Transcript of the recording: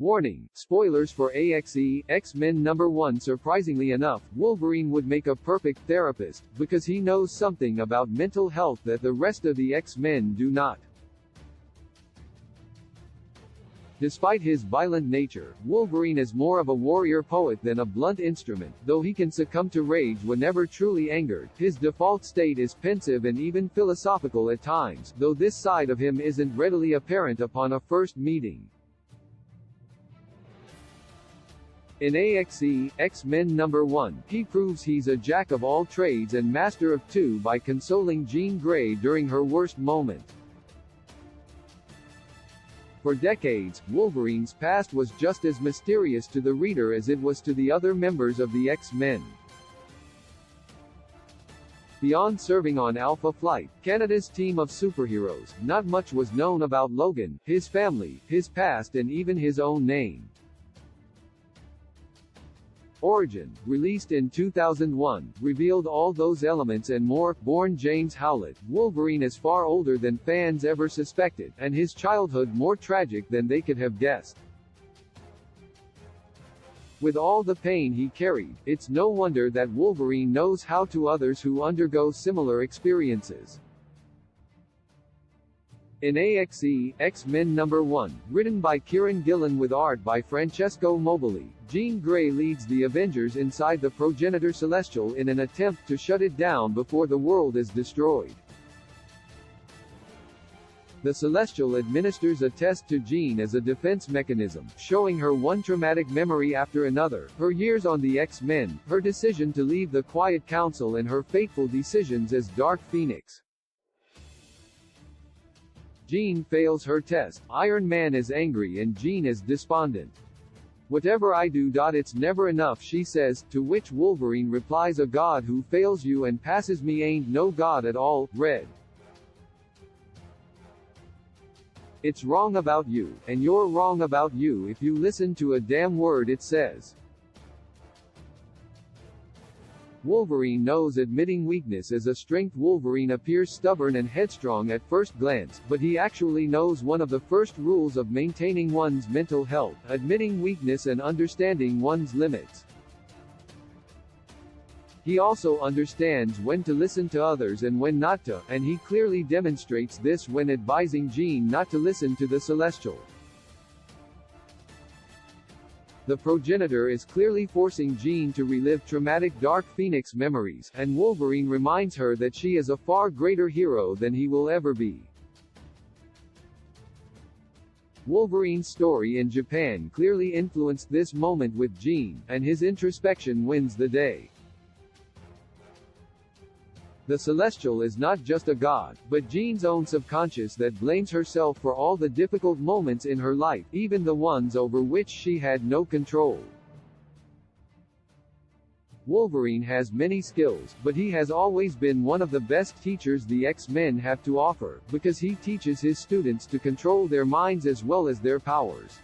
Warning, spoilers for AXE, X-Men #1. Surprisingly enough, Wolverine would make a perfect therapist, because he knows something about mental health that the rest of the X-Men do not. Despite his violent nature, Wolverine is more of a warrior poet than a blunt instrument, though he can succumb to rage whenever truly angered. His default state is pensive and even philosophical at times, though this side of him isn't readily apparent upon a first meeting. In AXE, X-Men #1, he proves he's a jack of all trades and master of two by consoling Jean Grey during her worst moment. For decades, Wolverine's past was just as mysterious to the reader as it was to the other members of the X-Men. Beyond serving on Alpha Flight, Canada's team of superheroes, not much was known about Logan, his family, his past and even his own name. Origin, released in 2001, revealed all those elements and more. Born James Howlett, Wolverine is far older than fans ever suspected, and his childhood more tragic than they could have guessed. With all the pain he carried, it's no wonder that Wolverine knows how to others who undergo similar experiences. In AXE, X-Men #1, written by Kieran Gillen with art by Francesco Mobili, Jean Grey leads the Avengers inside the progenitor Celestial in an attempt to shut it down before the world is destroyed. The Celestial administers a test to Jean as a defense mechanism, showing her one traumatic memory after another, her years on the X-Men, her decision to leave the Quiet Council and her fateful decisions as Dark Phoenix. Jean fails her test, Iron Man is angry and Jean is despondent. "Whatever I do, it's never enough," she says, to which Wolverine replies, "A god who fails you and passes me ain't no god at all." Red. "It's wrong about you, and you're wrong about you if you listen to a damn word it says." Wolverine knows admitting weakness is a strength. Wolverine appears stubborn and headstrong at first glance, but he actually knows one of the first rules of maintaining one's mental health, admitting weakness and understanding one's limits. He also understands when to listen to others and when not to, and he clearly demonstrates this when advising Jean not to listen to the Celestial. The progenitor is clearly forcing Jean to relive traumatic Dark Phoenix memories, and Wolverine reminds her that she is a far greater hero than he will ever be. Wolverine's story in Japan clearly influenced this moment with Jean, and his introspection wins the day. The Celestial is not just a god, but Jean's own subconscious that blames herself for all the difficult moments in her life, even the ones over which she had no control. Wolverine has many skills, but he has always been one of the best teachers the X-Men have to offer, because he teaches his students to control their minds as well as their powers.